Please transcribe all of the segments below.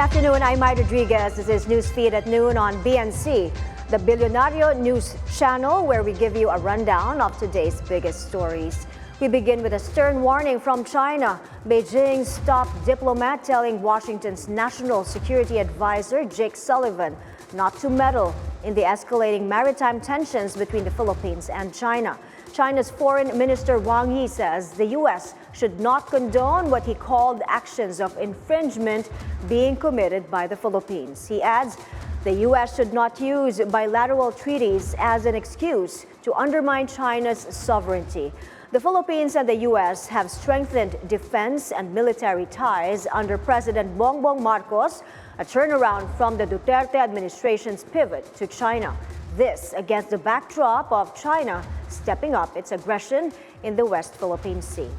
afternoon, I'm Mai Rodriguez. This is Newsfeed at noon on BNC, the Bilyonaryo news channel where we give you a rundown of today's biggest stories. We begin with a stern warning from China. Beijing's top diplomat telling Washington's national security advisor Jake Sullivan not to meddle in the escalating maritime tensions between the Philippines and China. China's Foreign Minister Wang Yi says the U.S. should not condone what he called actions of infringement being committed by the Philippines. He adds the U.S. should not use bilateral treaties as an excuse to undermine China's sovereignty. The Philippines and the U.S. have strengthened defense and military ties under President Bongbong Marcos, a turnaround from the Duterte administration's pivot to China. This against the backdrop of China stepping up its aggression in the West Philippine Sea.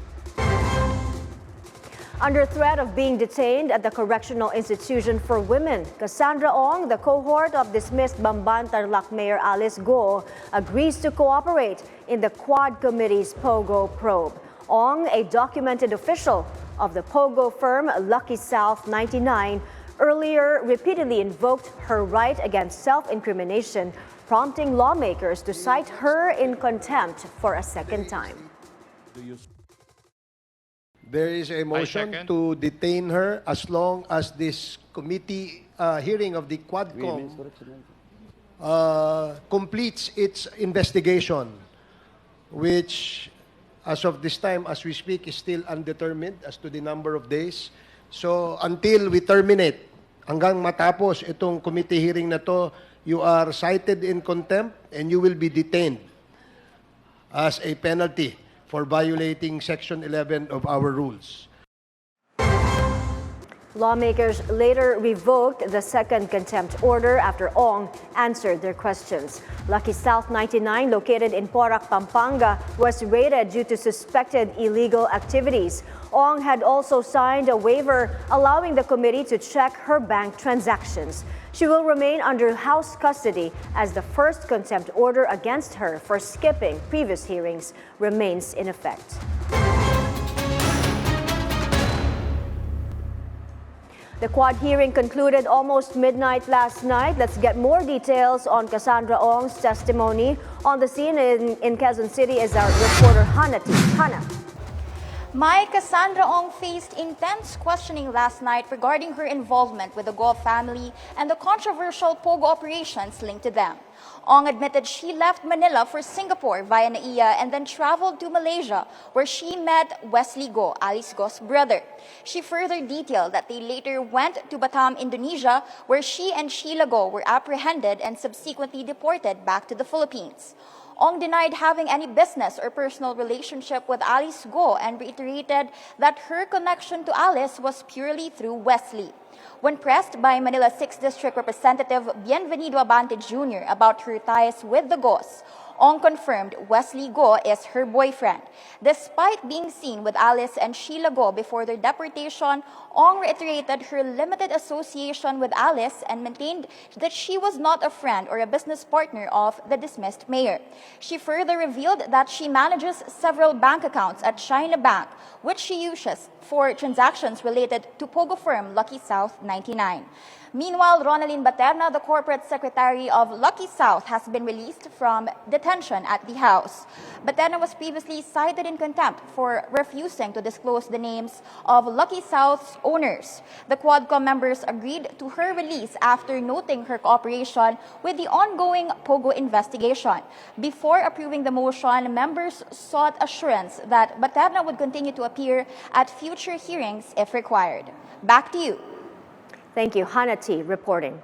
Under threat of being detained at the Correctional Institution for Women, Cassandra Ong, the cohort of dismissed Bamban-Tarlac Mayor Alice Guo, agrees to cooperate in the Quad Committee's Pogo probe. Ong, a documented official of the Pogo firm Lucky South 99, earlier repeatedly invoked her right against self-incrimination, prompting lawmakers to cite her in contempt for a second time. There is a motion to detain her as long as this committee hearing of the Quadcom completes its investigation, which as of this time, as we speak, is still undetermined as to the number of days. So until we terminate, hanggang matapos itong committee hearing na to, you are cited in contempt and you will be detained as a penalty for violating Section 11 of our rules. Lawmakers later revoked the second contempt order after Ong answered their questions. Lucky South 99, located in Porac, Pampanga, was raided due to suspected illegal activities. Ong had also signed a waiver allowing the committee to check her bank transactions. She will remain under house custody as the first contempt order against her for skipping previous hearings remains in effect. The Quad hearing concluded almost midnight last night. Let's get more details on Cassandra Ong's testimony. On the scene in Quezon City is our reporter Hannah. Cassandra Ong faced intense questioning last night regarding her involvement with the Guo family and the controversial Pogo operations linked to them. Ong admitted she left Manila for Singapore via NAIA and then traveled to Malaysia, where she met Wesley Guo, Alice Guo's brother. She further detailed that they later went to Batam, Indonesia, where she and Shiela Guo were apprehended and subsequently deported back to the Philippines. Ong denied having any business or personal relationship with Alice Guo and reiterated that her connection to Alice was purely through Wesley. When pressed by Manila 6th District Representative Bienvenido Abante Jr. about her ties with the Guos, Ong confirmed Wesley Guo is her boyfriend. Despite being seen with Alice and Shiela Guo before their deportation, Ong reiterated her limited association with Alice and maintained that she was not a friend or a business partner of the dismissed mayor. She further revealed that she manages several bank accounts at China Bank, which she uses for transactions related to Pogo firm Lucky South 99. Meanwhile, Ronaldin Baterna, the corporate secretary of Lucky South, has been released from detention at the house. Baterna was previously cited in contempt for refusing to disclose the names of Lucky South's owners. The Quadcom members agreed to her release after noting her cooperation with the ongoing Pogo investigation. Before approving the motion, members sought assurance that Baterna would continue to appear at future hearings if required. Back to you. Thank you, Hannah reporting.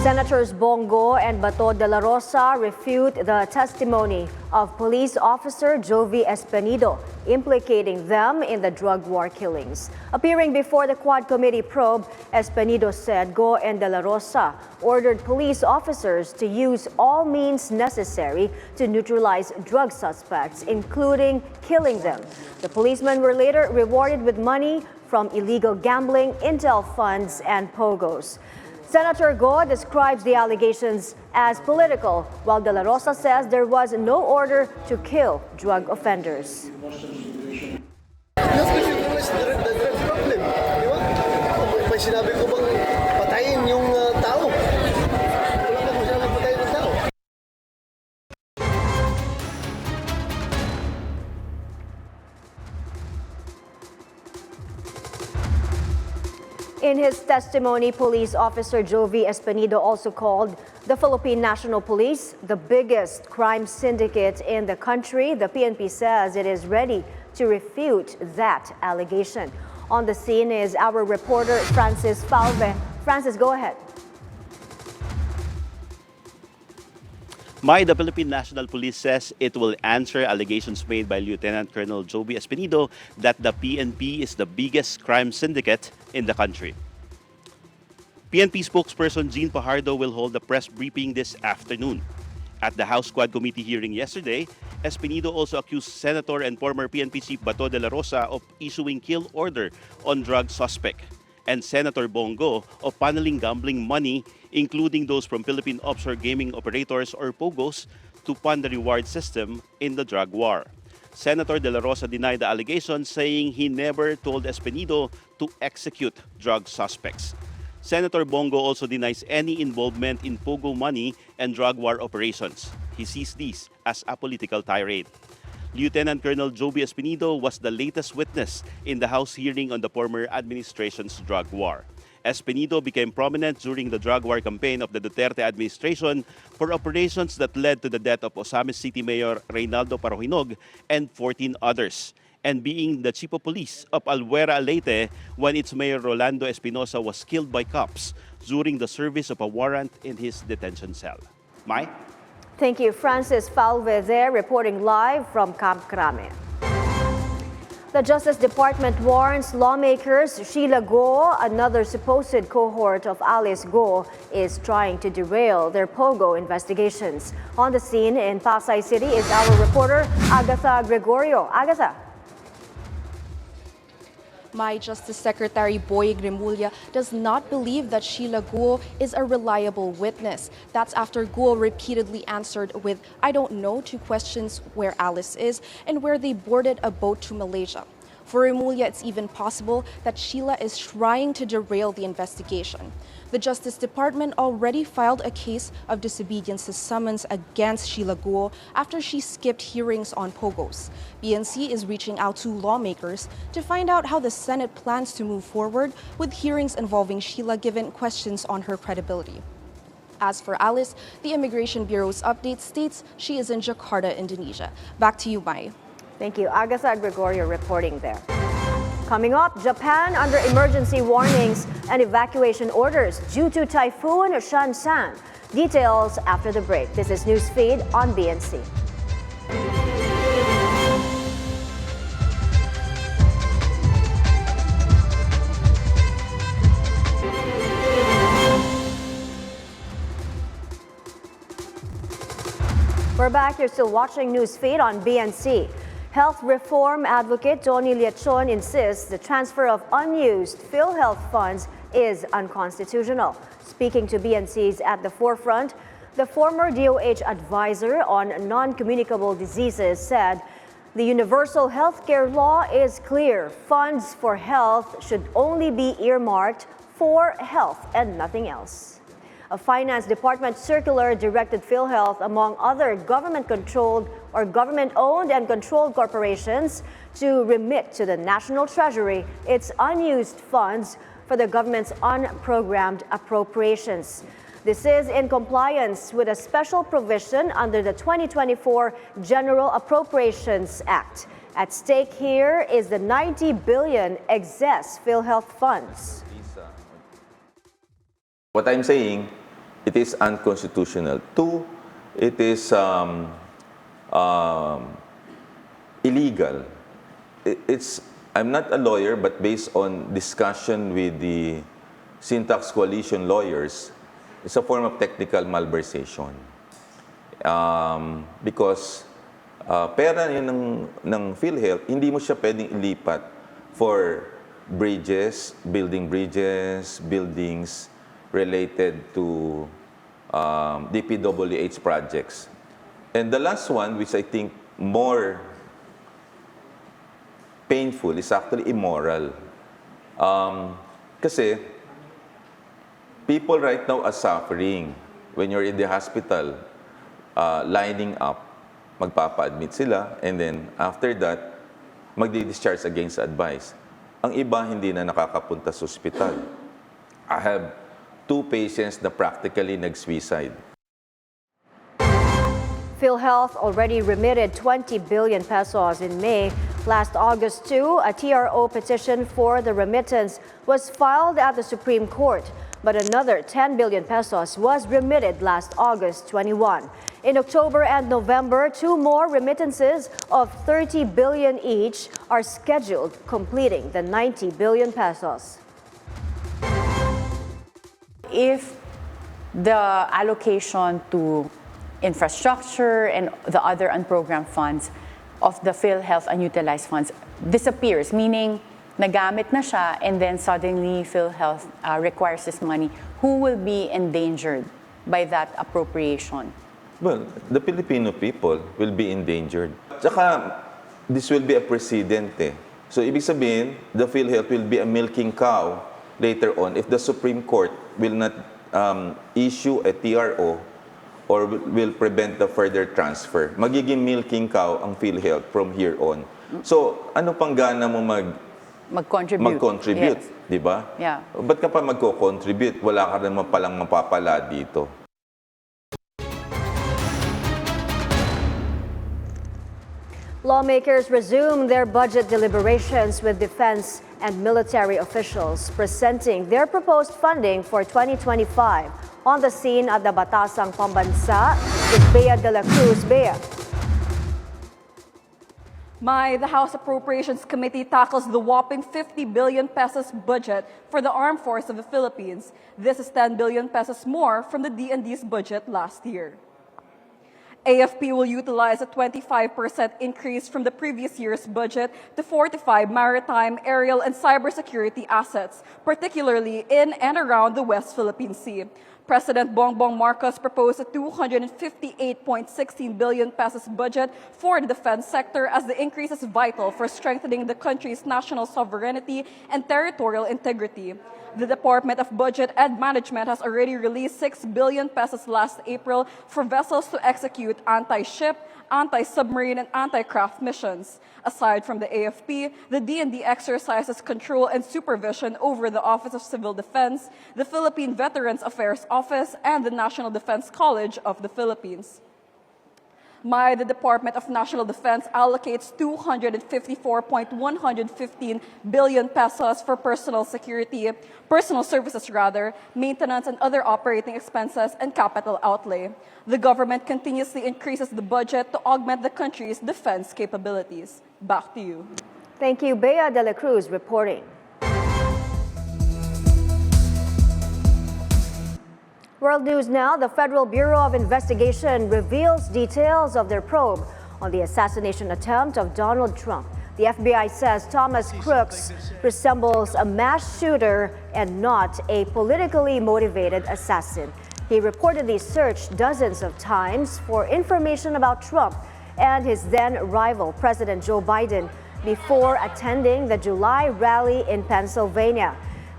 Senators Bong Go and Bato Dela Rosa refute the testimony of police officer Jovi Espenido, implicating them in the drug war killings. Appearing before the Quad Committee probe, Espenido said Go and Dela Rosa ordered police officers to use all means necessary to neutralize drug suspects, including killing them. The policemen were later rewarded with money from illegal gambling, intel funds, and pogos. Senator Go describes the allegations as political, while De La Rosa says there was no order to kill drug offenders. That's the problem, di ba? May sinabi ko bang patayin yung tao. Wala na kung saan nagpatayin ng tao. In his testimony, Police Officer Jovi Espinido also called the Philippine National Police the biggest crime syndicate in the country. The PNP says it is ready to refute that allegation. On the scene is our reporter Francis Falve. Francis, go ahead. The Philippine National Police says it will answer allegations made by Lieutenant Colonel Jovi Espinido that the PNP is the biggest crime syndicate in the country. PNP spokesperson Jean Pajardo will hold a press briefing this afternoon. At the House Squad Committee hearing yesterday, Espinido also accused Senator and former PNP Chief Bato Dela Rosa of issuing kill order on drug suspect, and Senator Bong Go of funneling gambling money, including those from Philippine offshore gaming operators or POGOs, to fund the reward system in the drug war. Senator De La Rosa denied the allegations, saying he never told Espinido to execute drug suspects. Senator Bong Go also denies any involvement in POGO money and drug war operations. He sees these as a political tirade. Lieutenant Colonel Jovi Espinido was the latest witness in the House hearing on the former administration's drug war. Espinido became prominent during the drug war campaign of the Duterte administration for operations that led to the death of Osamis City Mayor Reynaldo Parohinog and 14 others, and being the chief of police of Albuera, Leyte, when its mayor Rolando Espinosa was killed by cops during the service of a warrant in his detention cell. Mai? Thank you, Francis Falve there, reporting live from Camp Crame. The Justice Department warns lawmakers Shiela Guo, another supposed cohort of Alice Guo, is trying to derail their POGO investigations. On the scene in Pasay City is our reporter Agatha Gregorio. Agatha. My Justice Secretary Boyeg Remulla does not believe that Shiela Guo is a reliable witness. That's after Guo repeatedly answered with "I don't know" to questions where Alice is and where they boarded a boat to Malaysia. For Remulla, it's even possible that Shiela is trying to derail the investigation. The Justice Department already filed a case of disobedience summons against Shiela Guo after she skipped hearings on POGOs. BNC is reaching out to lawmakers to find out how the Senate plans to move forward with hearings involving Shiela, given questions on her credibility. As for Alice, the Immigration Bureau's update states she is in Jakarta, Indonesia. Back to you, Mai. Thank you. Agatha Gregorio reporting there. Coming up, Japan under emergency warnings and evacuation orders due to Typhoon Shanshan. Details after the break. This is Newsfeed on BNC. We're back. You're still watching Newsfeed on BNC. Health reform advocate Tony Liachon insists the transfer of unused PhilHealth funds is unconstitutional. Speaking to BNC's At the Forefront, the former DOH advisor on non-communicable diseases said the universal healthcare law is clear. Funds for health should only be earmarked for health and nothing else. A finance department circular directed PhilHealth, among other government-controlled or government-owned and controlled corporations, to remit to the National Treasury its unused funds for the government's unprogrammed appropriations. This is in compliance with a special provision under the 2024 General Appropriations Act. At stake here is the 90 billion excess PhilHealth funds. What I'm saying, it is unconstitutional. Two, it is illegal. I'm not a lawyer, but based on discussion with the Syntax Coalition lawyers, it's a form of technical malversation. Because pera yun ng PhilHealth, hindi mo siya pwedeng ilipat for bridges, buildings related to DPWH projects. And the last one, which I think more painful, is actually immoral. Kasi People right now are suffering. When you're in the hospital, lining up, magpapa-admit sila, and then after that, magdi-discharge against advice. Ang iba hindi na nakakapunta sa ospital. I have 2 patients na practically nag-suicide. PhilHealth already remitted 20 billion pesos in May. Last August, too, a TRO petition for the remittance was filed at the Supreme Court. But another 10 billion pesos was remitted last August 21. In October and November, 2 more remittances of 30 billion each are scheduled, completing the 90 billion pesos. If the allocation to infrastructure and the other unprogrammed funds of the PhilHealth unutilized funds disappears, meaning nagamit na siya and then suddenly PhilHealth requires this money, who will be endangered by that appropriation? Well, the Filipino people will be endangered. Tsaka, this will be a precedent eh. So, ibig sabihin, the PhilHealth will be a milking cow later on if the Supreme Court will not issue a TRO or will prevent the further transfer. Magiging milking cow ang PhilHealth from here on. So, ano pang gana mo mag-contribute, Yes. di ba? Yeah. Ba't ka pa magko-contribute? Wala ka naman palang mapapala dito. Lawmakers resume their budget deliberations with defense and military officials presenting their proposed funding for 2025. On the scene at the Batasang Pambansa is Bato Dela Rosa. The House Appropriations Committee tackles the whopping 50 billion pesos budget for the Armed Forces of the Philippines. This is 10 billion pesos more from the DND's budget last year. AFP will utilize a 25% increase from the previous year's budget to fortify maritime, aerial, and cybersecurity assets, particularly in and around the West Philippine Sea. President Bongbong Marcos proposed a 258.16 billion pesos budget for the defense sector as the increase is vital for strengthening the country's national sovereignty and territorial integrity. The Department of Budget and Management has already released 6 billion pesos last April for vessels to execute anti-ship, anti-submarine, and anti-craft missions. Aside from the AFP, the DND exercises control and supervision over the Office of Civil Defense, the Philippine Veterans Affairs Office, and the National Defense College of the Philippines. The Department of National Defense allocates 254.115 billion pesos for personal services, maintenance and other operating expenses and capital outlay. The government continuously increases the budget to augment the country's defense capabilities. Back to you. Thank you, Bato Dela Rosa reporting. World news now. The Federal Bureau of Investigation reveals details of their probe on the assassination attempt of Donald Trump. The FBI says Thomas Crooks resembles a mass shooter and not a politically motivated assassin. He reportedly searched dozens of times for information about Trump and his then rival, President Joe Biden, before attending the July rally in Pennsylvania.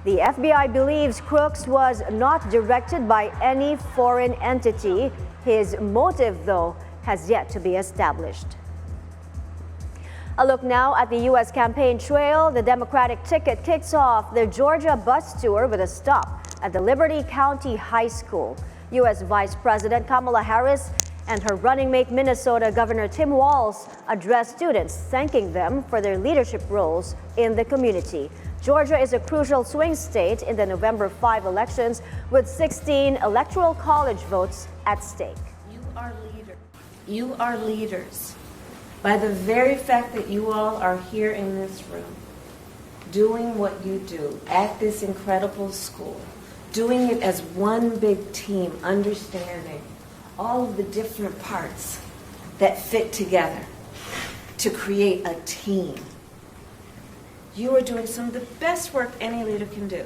The FBI believes Crooks was not directed by any foreign entity. His motive, though, has yet to be established. A look now at the U.S. campaign trail. The Democratic ticket kicks off their Georgia bus tour with a stop at the Liberty County High School. U.S. Vice President Kamala Harris and her running mate Minnesota Governor Tim Walz addressed students, thanking them for their leadership roles in the community. Georgia is a crucial swing state in the November 5 elections with 16 electoral college votes at stake. You are leaders. You are leaders. By the very fact that you all are here in this room, doing what you do at this incredible school, doing it as one big team, understanding all of the different parts that fit together to create a team. You are doing some of the best work any leader can do.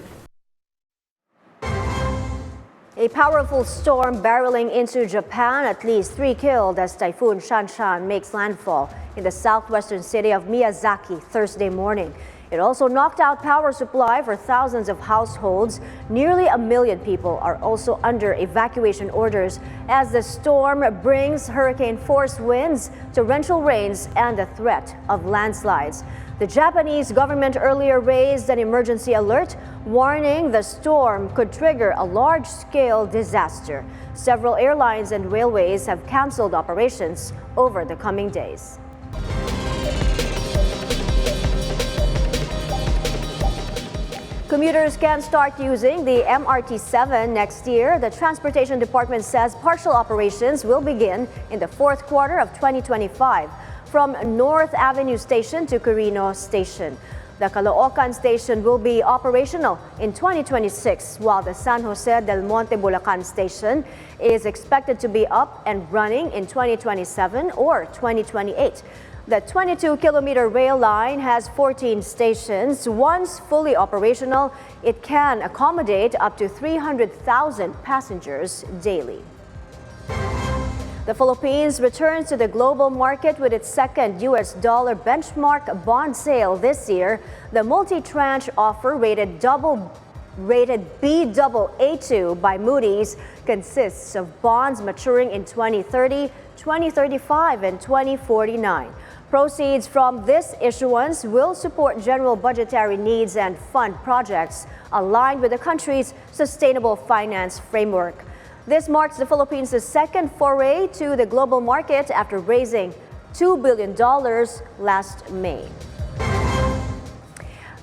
A powerful storm barreling into Japan, at least 3 killed as Typhoon Shanshan makes landfall in the southwestern city of Miyazaki Thursday morning. It also knocked out power supply for thousands of households. Nearly 1 million people are also under evacuation orders as the storm brings hurricane-force winds, torrential rains, and the threat of landslides. The Japanese government earlier raised an emergency alert, warning the storm could trigger a large-scale disaster. Several airlines and railways have canceled operations over the coming days. Commuters can start using the MRT-7 next year. The Transportation Department says partial operations will begin in the fourth quarter of 2025 from North Avenue Station to Quirino Station. The Caloocan Station will be operational in 2026, while the San Jose del Monte Bulacan Station is expected to be up and running in 2027 or 2028. The 22-kilometer rail line has 14 stations. Once fully operational, it can accommodate up to 300,000 passengers daily. The Philippines returns to the global market with its second U.S. dollar benchmark bond sale this year. The multi-tranche offer rated Baa2 by Moody's consists of bonds maturing in 2030, 2035, and 2049. Proceeds from this issuance will support general budgetary needs and fund projects aligned with the country's sustainable finance framework. This marks the Philippines' second foray to the global market after raising $2 billion last May.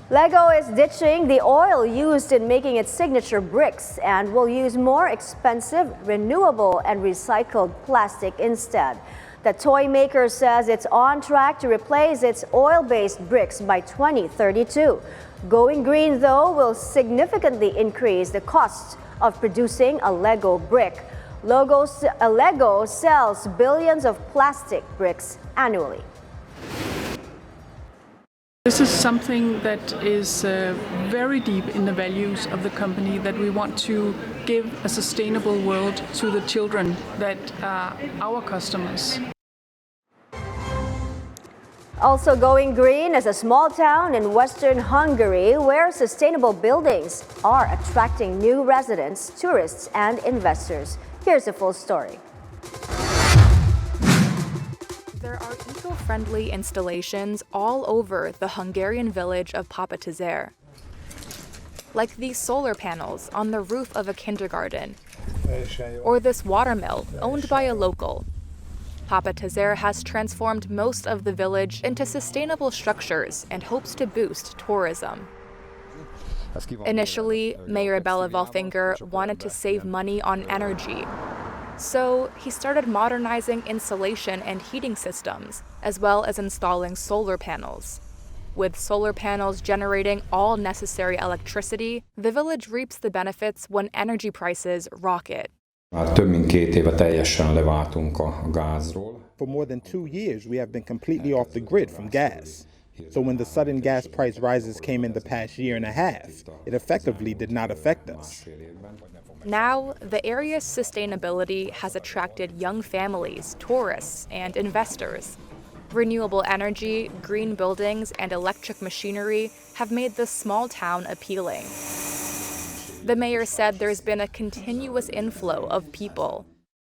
Lego is ditching the oil used in making its signature bricks and will use more expensive, renewable, and recycled plastic instead. The toy maker says it's on track to replace its oil-based bricks by 2032. Going green, though, will significantly increase the cost of producing a Lego brick. Lego sells billions of plastic bricks annually. This is something that is very deep in the values of the company, that we want to give a sustainable world to the children that are our customers. Also going green is a small town in western Hungary where sustainable buildings are attracting new residents, tourists, and investors. Here's the full story. There are eco-friendly installations all over the Hungarian village of Bato, like these solar panels on the roof of a kindergarten, or this watermill owned by a local. Bato has transformed most of the village into sustainable structures and hopes to boost tourism. Initially, Mayor Bela Valfinger wanted to save money on energy. So he started modernizing insulation and heating systems, as well as installing solar panels. With solar panels generating all necessary electricity, the village reaps the benefits when energy prices rocket. For more than 2 years, we have been completely off the grid from gas. So when the sudden gas price rises came in the past year and a half, it effectively did not affect us. Now, the area's sustainability has attracted young families, tourists, and investors. Renewable energy, green buildings, and electric machinery have made this small town appealing. The mayor said there's been a continuous inflow of people.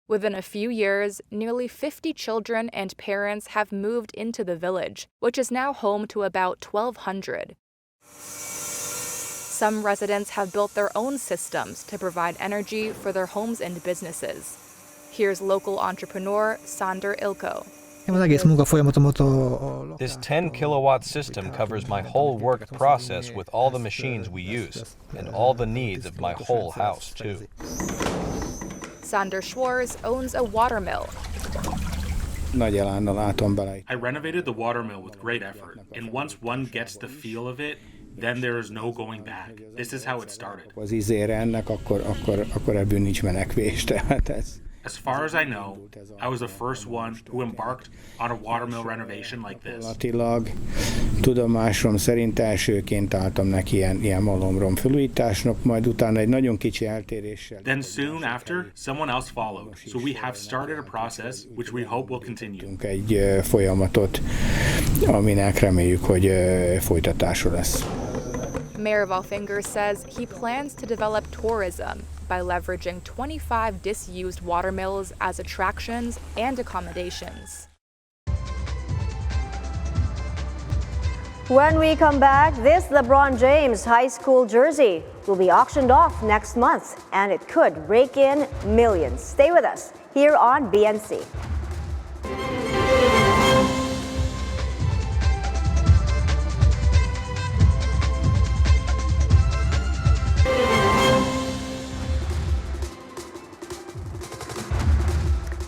Within a few years, nearly 50 children and parents have moved into the village, which is now home to about 1,200. Some residents have built their own systems to provide energy for their homes and businesses. Here's local entrepreneur Sander Ilko. This 10-kilowatt system covers my whole work process with all the machines we use, and all the needs of my whole house, too. Sander Schwarz owns a watermill. I renovated the watermill with great effort, and once one gets the feel of it, then there is no going back. This is how it started. As far as I know, I was the first one who embarked on a watermill renovation like this. Tudomásom szerint elsőként álltam neki ilyen malomrom felújításnak, majd utána egy nagyon kicsi eltéréssel. Then soon after, someone else followed. So we have started a process which we hope will continue. Egy folyamatot, aminek reméljük, hogy folytatása lesz. Mayor Valfinger says he plans to develop tourism by leveraging 25 disused watermills as attractions and accommodations. When we come back, this LeBron James high school jersey will be auctioned off next month, and it could rake in millions. Stay with us here on BNC.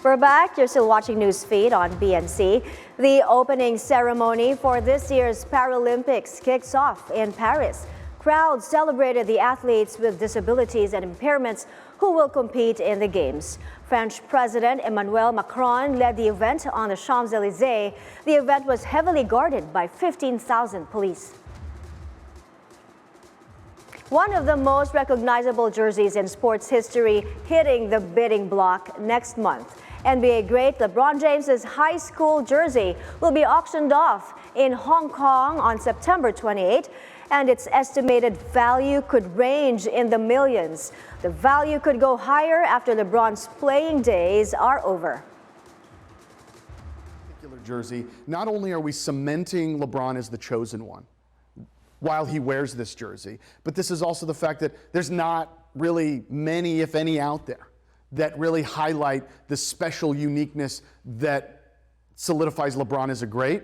We're back. You're still watching Newsfeed on BNC. The opening ceremony for this year's Paralympics kicks off in Paris. Crowds celebrated the athletes with disabilities and impairments who will compete in the Games. French President Emmanuel Macron led the event on the Champs-Élysées. The event was heavily guarded by 15,000 police. One of the most recognizable jerseys in sports history hitting the bidding block next month. NBA great LeBron James's high school jersey will be auctioned off in Hong Kong on September 28, and its estimated value could range in the millions. The value could go higher after LeBron's playing days are over. Jersey, not only are we cementing LeBron as the chosen one while he wears this jersey, but this is also the fact that there's not really many, if any, out there that really highlight the special uniqueness that solidifies LeBron as a great.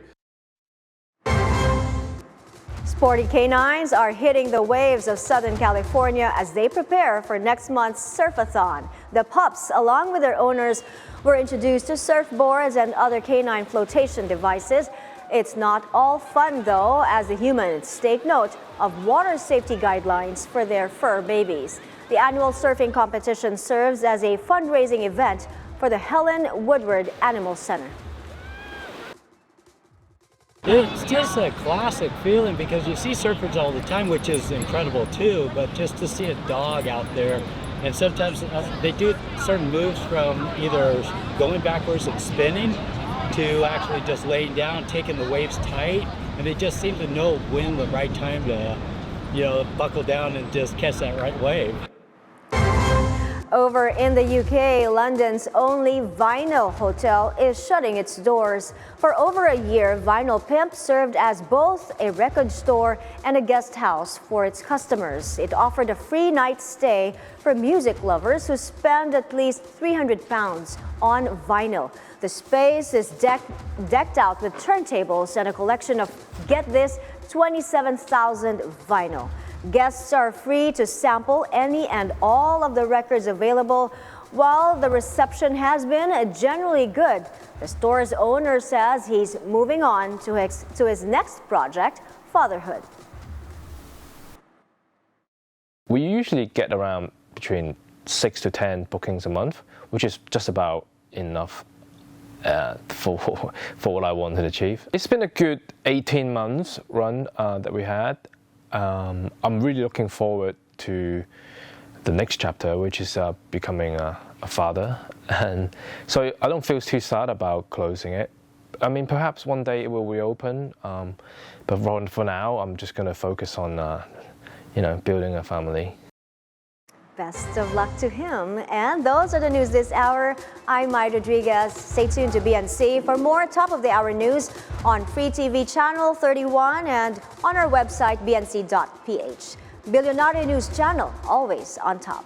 Sporty canines are hitting the waves of Southern California as they prepare for next month's Surfathon. The pups, along with their owners, were introduced to surfboards and other canine flotation devices. It's not all fun, though, as the humans take note of water safety guidelines for their fur babies. The annual surfing competition serves as a fundraising event for the Helen Woodward Animal Center. It's just a classic feeling because you see surfers all the time, which is incredible too, but just to see a dog out there, and sometimes they do certain moves from either going backwards and spinning to actually just laying down, taking the waves tight, and they just seem to know when the right time to, buckle down and just catch that right wave. Over in the UK, London's only vinyl hotel is shutting its doors. For over a year, Vinyl Pimp served as both a record store and a guest house for its customers. It offered a free night stay for music lovers who spend at least £300 on vinyl. The space is decked out with turntables and a collection of, get this, 27,000 vinyl. Guests are free to sample any and all of the records available. While the reception has been generally good, the store's owner says he's moving on to his next project, fatherhood. We usually get around between 6 to 10 bookings a month, which is just about enough for what I want to achieve. It's been a good 18 months run that we had. I'm really looking forward to the next chapter, which is becoming a father. And so I don't feel too sad about closing it. I mean, perhaps one day it will reopen, but for now, I'm just going to focus on, building a family. Best of luck to him. And those are the news this hour. I'm Maya Rodriguez. Stay tuned to BNC for more top-of-the-hour news on Free TV Channel 31 and on our website, bnc.ph. Bilyonaryo News Channel, always on top.